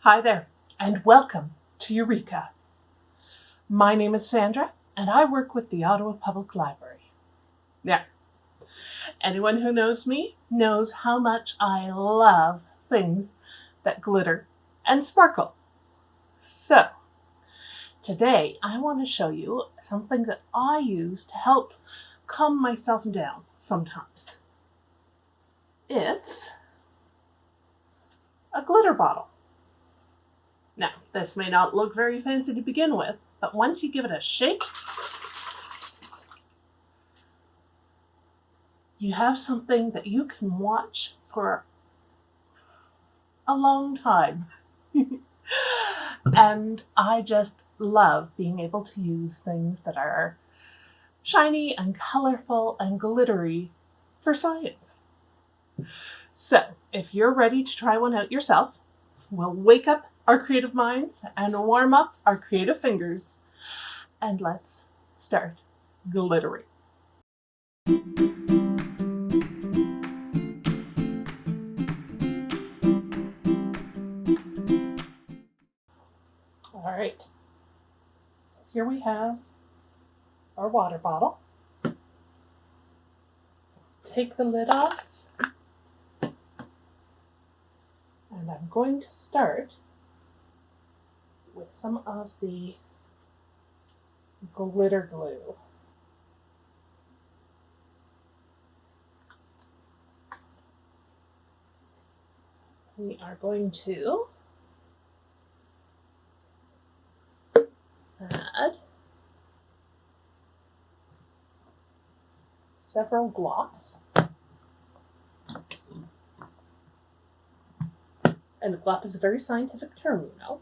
Hi there, and welcome to Eureka. My name is Sandra, and I work with the Ottawa Public Library. Now, anyone who knows me knows how much I love things that glitter and sparkle. So, today I want to show you something that I use to help calm myself down sometimes. It's a glitter bottle. Now, this may not look very fancy to begin with, but once you give it a shake, you have something that you can watch for a long time. And I just love being able to use things that are shiny and colorful and glittery for science. So, if you're ready to try one out yourself, we'll wake up our creative minds and warm up our creative fingers, and let's start glittering. All right, so here we have our water bottle. So take the lid off, and I'm going to start with some of the glitter glue. We are going to add several glops. And a glop is a very scientific term, you know.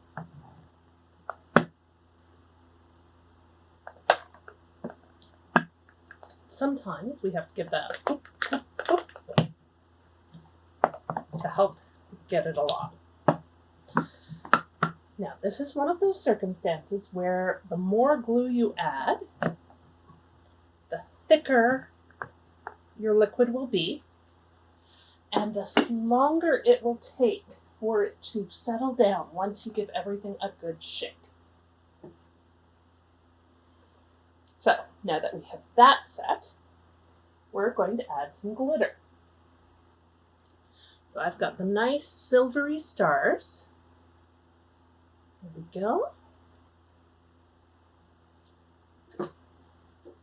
Sometimes we have to give that a whoop, whoop, whoop to help get it along. Now, this is one of those circumstances where the more glue you add, the thicker your liquid will be, and the longer it will take for it to settle down once you give everything a good shake. So, now that we have that set, we're going to add some glitter. So I've got the nice silvery stars. There we go.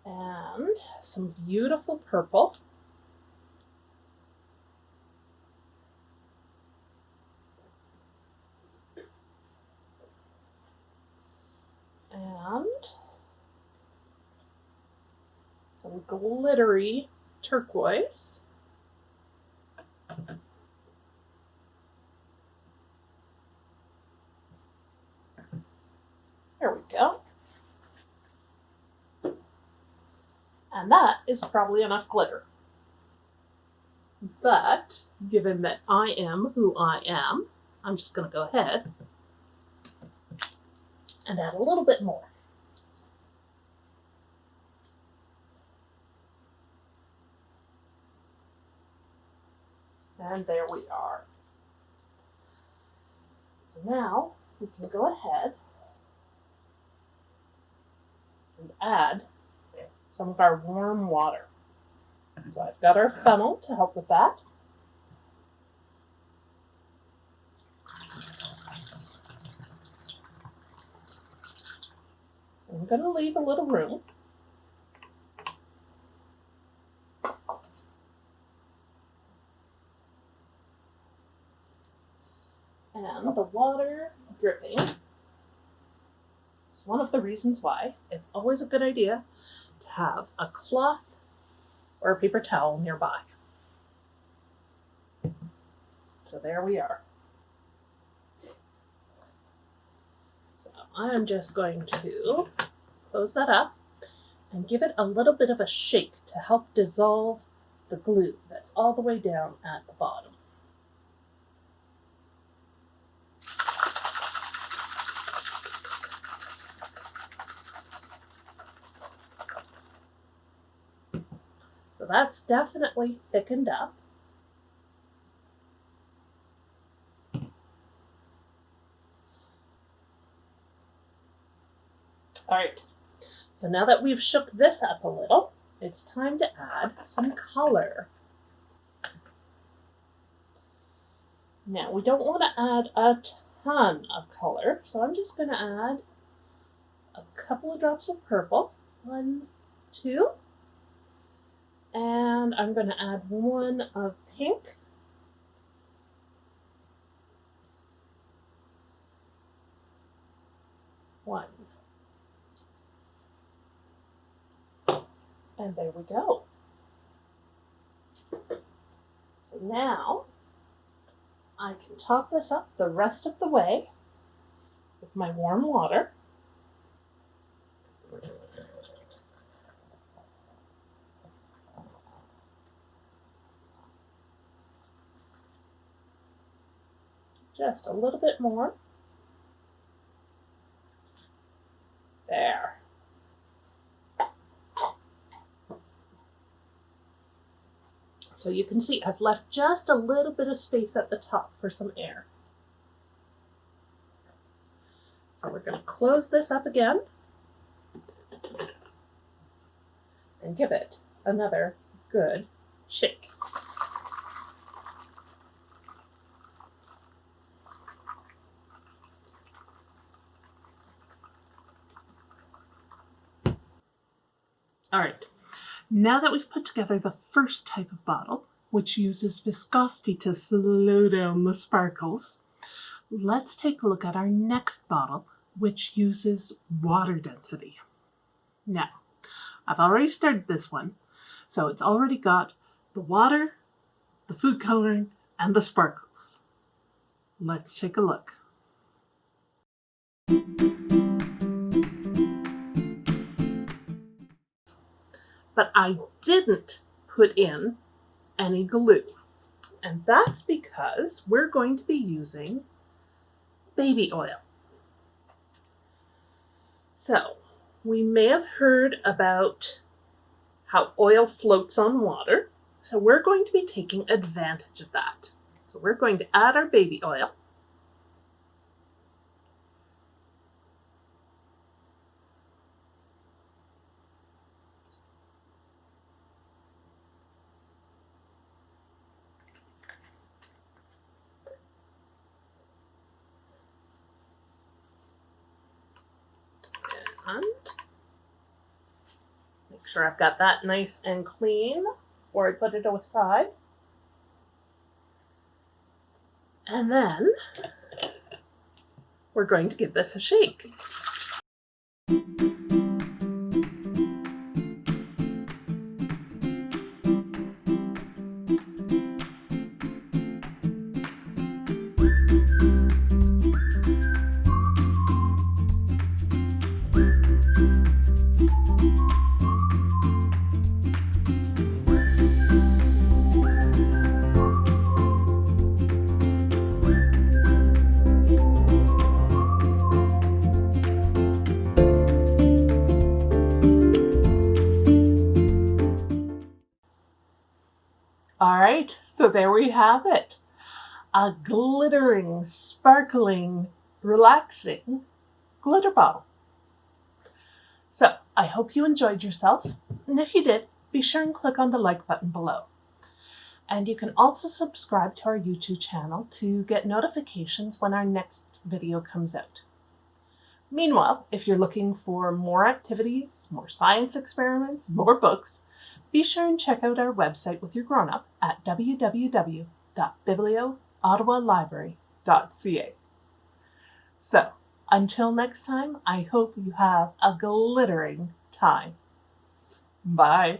And some beautiful purple. And some glittery turquoise. There we go. And that is probably enough glitter. But given that I am who I am, I'm just going to go ahead and add a little bit more. And there we are. So now we can go ahead and add some of our warm water. So I've got our funnel to help with that. I'm going to leave a little room. And the water dripping is one of the reasons why it's always a good idea to have a cloth or a paper towel nearby. So there we are. So I'm just going to close that up and give it a little bit of a shake to help dissolve the glue that's all the way down at the bottom. So that's definitely thickened up. All right, so now that we've shook this up a little, it's time to add some color. Now, we don't want to add a ton of color, so I'm just going to add a couple of drops of purple. 1, 2. And I'm going to add 1 of pink. One. And there we go. So now I can top this up the rest of the way with my warm water. Just a little bit more. There. So you can see I've left just a little bit of space at the top for some air. So we're going to close this up again and give it another good shake. All right, now that we've put together the first type of bottle, which uses viscosity to slow down the sparkles, let's take a look at our next bottle, which uses water density. Now, I've already started this one, so it's already got the water, the food coloring, and the sparkles. Let's take a look. But I didn't put in any glue. And that's because we're going to be using baby oil. So, we may have heard about how oil floats on water. So we're going to be taking advantage of that. So we're going to add our baby oil. And make sure I've got that nice and clean before I put it aside. And then we're going to give this a shake. All right, so there we have it. A glittering, sparkling, relaxing glitter bottle. So I hope you enjoyed yourself, and if you did, be sure and click on the like button below. And you can also subscribe to our YouTube channel to get notifications when our next video comes out. Meanwhile, if you're looking for more activities, more science experiments, more books, be sure and check out our website with your grown-up at www.biblioottawalibrary.ca. So, until next time, I hope you have a glittering time. Bye.